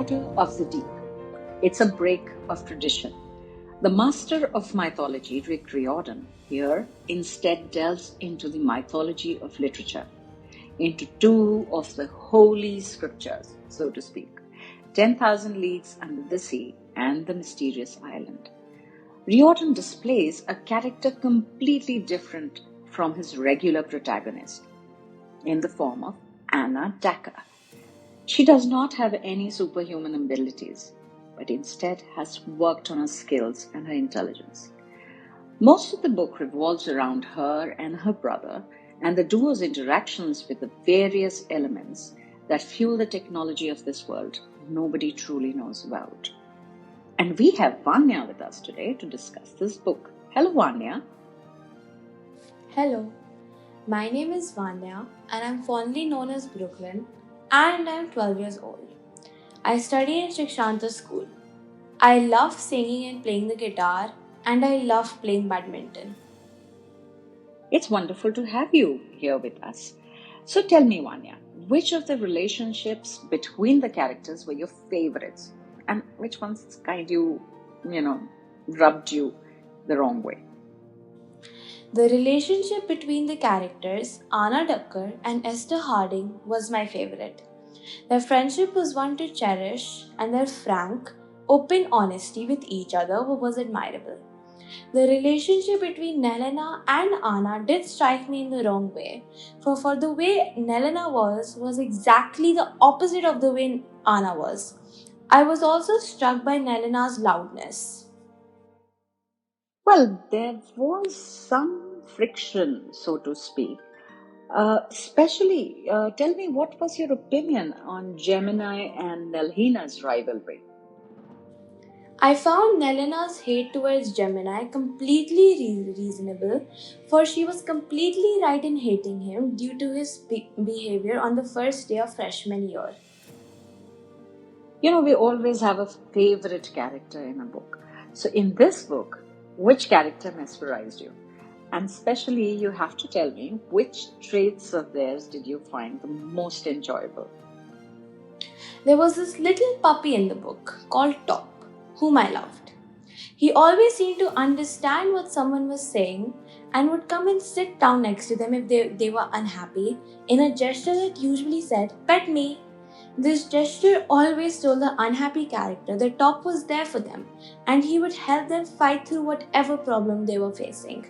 daughter of the deep. It's a break of tradition. The master of mythology, Riordan, here instead delves into the mythology of literature, into two of the holy scriptures, so to speak, 10,000 Leagues Under the Sea and The Mysterious Island. Riordan displays a character completely different from his regular protagonist, in the form of Anna Dakkar. She does not have any superhuman abilities, but instead has worked on her skills and her intelligence. Most of the book revolves around her and her brother and the duo's interactions with the various elements that fuel the technology of this world nobody truly knows about. And we have Vanya with us today to discuss this book. Hello, Vanya. Hello, my name is Vanya and I'm fondly known as Brooklyn and I'm 12 years old. I study in Shikshanta school. I love singing and playing the guitar and I love playing badminton. It's wonderful to have you here with us. So tell me, Vanya, which of the relationships between the characters were your favorites and which ones rubbed you the wrong way? The relationship between the characters Anna Dakkar and Esther Harding was my favorite. Their friendship was one to cherish and their frank, open honesty with each other was admirable. The relationship between Nelena and Anna did strike me in the wrong way, for the way Nelena was exactly the opposite of the way Anna was. I was also struck by Nelena's loudness. Well, there was some friction, so to speak. Tell me, what was your opinion on Gemini and Nelhina's rivalry? I found Nelena's hate towards Gemini completely reasonable, for she was completely right in hating him due to his behavior on the first day of freshman year. We always have a favorite character in a book. So, in this book, which character mesmerized you? And especially, you have to tell me which traits of theirs did you find the most enjoyable? There was this little puppy in the book called Top, whom I loved. He always seemed to understand what someone was saying and would come and sit down next to them if they were unhappy in a gesture that usually said, "Pet me." This gesture always told the unhappy character that Top was there for them and he would help them fight through whatever problem they were facing.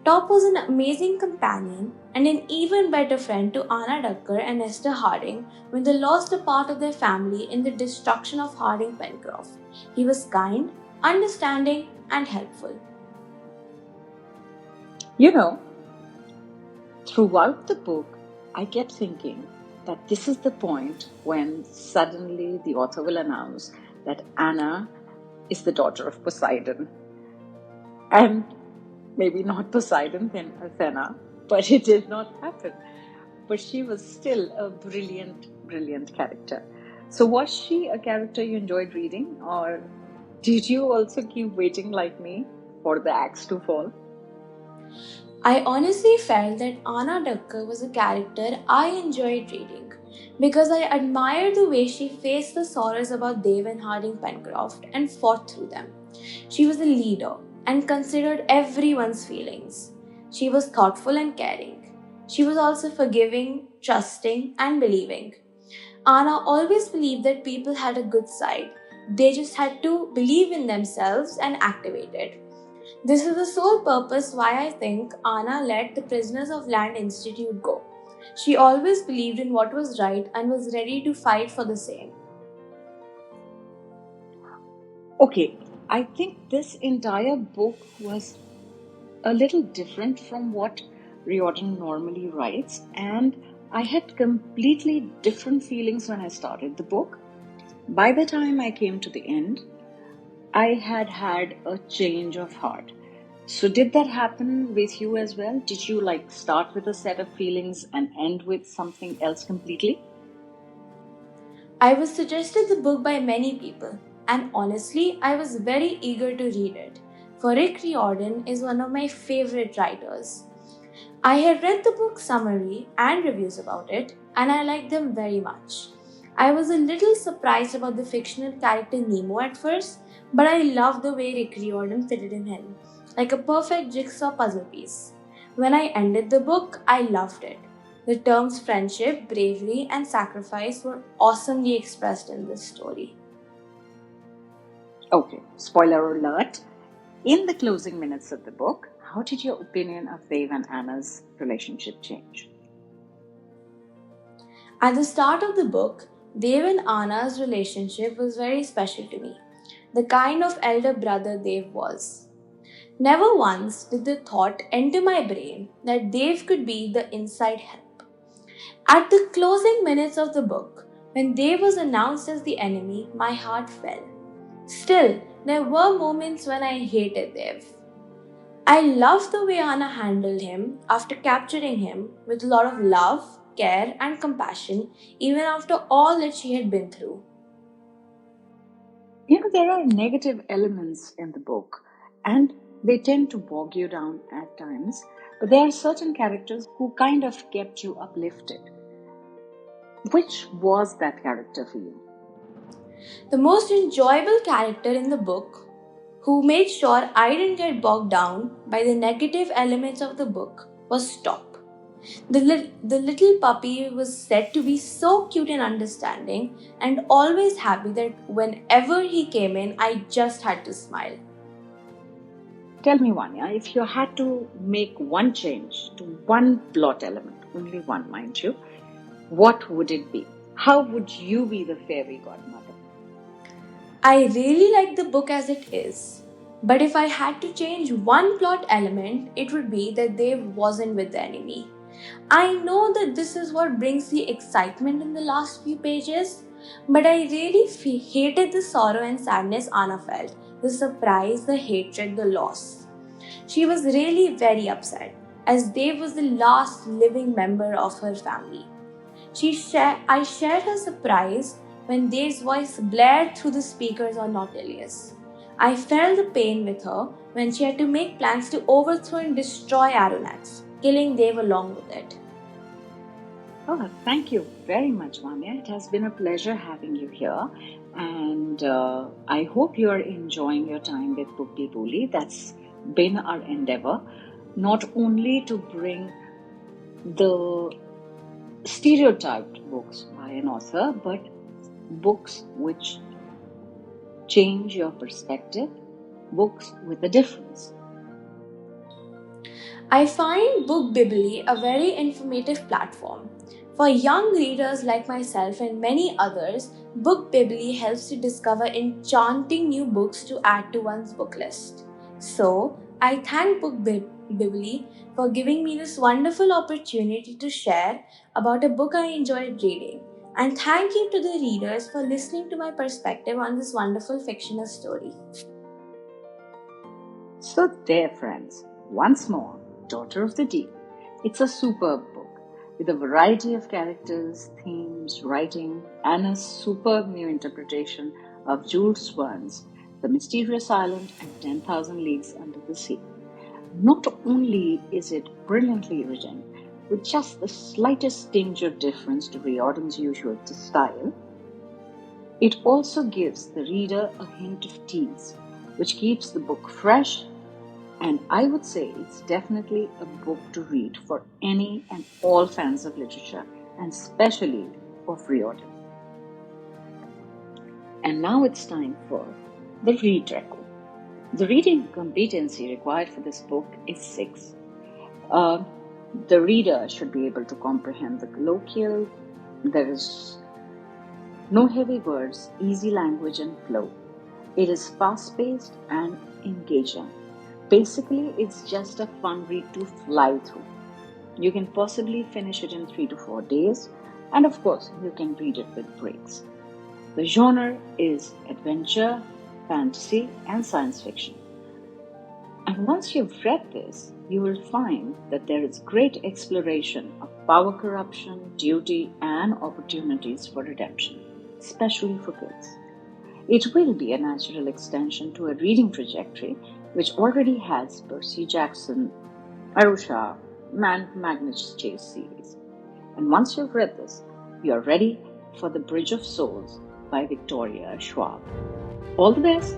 Top was an amazing companion and an even better friend to Anna Dakkar and Esther Harding when they lost a part of their family in the destruction of Harding Pencroft. He was kind, understanding, and helpful. Throughout the book, I kept thinking that this is the point when suddenly the author will announce that Anna is the daughter of Poseidon. And maybe not Poseidon, then Athena, but it did not happen. But she was still a brilliant, brilliant character. So was she a character you enjoyed reading, or did you also keep waiting like me for the axe to fall? I honestly felt that Anna Dakkar was a character I enjoyed reading because I admired the way she faced the sorrows about Dave and Harding Pencroft and fought through them. She was a leader and considered everyone's feelings. She was thoughtful and caring. She was also forgiving, trusting, and believing. Anna always believed that people had a good side. They just had to believe in themselves and activate it. This is the sole purpose why I think Anna let the Prisoners of Land Institute go. She always believed in what was right and was ready to fight for the same. Okay, I think this entire book was a little different from what Riordan normally writes, and I had completely different feelings when I started the book. By the time I came to the end, I had had a change of heart. So did that happen with you as well? Did you start with a set of feelings and end with something else completely? I was suggested the book by many people, and honestly, I was very eager to read it, for Rick Riordan is one of my favorite writers. I had read the book summary and reviews about it, and I liked them very much. I was a little surprised about the fictional character Nemo at first, but I loved the way Rick Riordan fitted in him, like a perfect jigsaw puzzle piece. When I ended the book, I loved it. The terms friendship, bravery, and sacrifice were awesomely expressed in this story. Okay, spoiler alert. In the closing minutes of the book, how did your opinion of Dave and Anna's relationship change? At the start of the book, Dev and Anna's relationship was very special to me, the kind of elder brother Dev was. Never once did the thought enter my brain that Dev could be the inside help. At the closing minutes of the book, when Dev was announced as the enemy, my heart fell. Still, there were moments when I hated Dev. I loved the way Anna handled him after capturing him with a lot of love, care, and compassion, even after all that she had been through. There are negative elements in the book, and they tend to bog you down at times, but there are certain characters who kind of kept you uplifted. Which was that character for you? The most enjoyable character in the book, who made sure I didn't get bogged down by the negative elements of the book, was Stop. The little puppy was said to be so cute and understanding, and always happy that whenever he came in, I just had to smile. Tell me, Vanya, if you had to make one change to one plot element, only one, mind you, what would it be? How would you be the fairy godmother? I really like the book as it is, but if I had to change one plot element, it would be that Dave wasn't with the enemy. I know that this is what brings the excitement in the last few pages, but I really hated the sorrow and sadness Anna felt, the surprise, the hatred, the loss. She was really very upset, as Dave was the last living member of her family. I shared her surprise when Dave's voice blared through the speakers on Nautilus. I felt the pain with her when she had to make plans to overthrow and destroy Aronnax, killing Dave along with it. Oh, thank you very much, Vanya. It has been a pleasure having you here. And I hope you are enjoying your time with Bookbibuli. That's been our endeavor, not only to bring the stereotyped books by an author, but books which change your perspective, books with a difference. I find Bookbibuli a very informative platform. For young readers like myself and many others, Bookbibuli helps to discover enchanting new books to add to one's book list. So, I thank Bookbibuli for giving me this wonderful opportunity to share about a book I enjoyed reading. And thank you to the readers for listening to my perspective on this wonderful fictional story. So, there, friends, once more, Daughter of the Deep. It's a superb book with a variety of characters, themes, writing, and a superb new interpretation of Jules Verne's The Mysterious Island and 10,000 Leagues Under the Sea. Not only is it brilliantly written, with just the slightest tinge of difference to Riordan's usual style, it also gives the reader a hint of tease, which keeps the book fresh, and I would say it's definitely a book to read for any and all fans of literature, and especially of Riordan. And now it's time for the read record. The reading competency required for this book is 6. The reader should be able to comprehend the colloquial. There is no heavy words, easy language and flow. It is fast-paced and engaging. Basically, it's just a fun read to fly through. You can possibly finish it in 3 to 4 days, and of course, you can read it with breaks. The genre is adventure, fantasy, and science fiction. And once you've read this, you will find that there is great exploration of power corruption, duty, and opportunities for redemption, especially for kids. It will be a natural extension to a reading trajectory which already has Percy Jackson, Magnus Chase series. And once you've read this, you're ready for The Bridge of Souls by Victoria Schwab. All the best.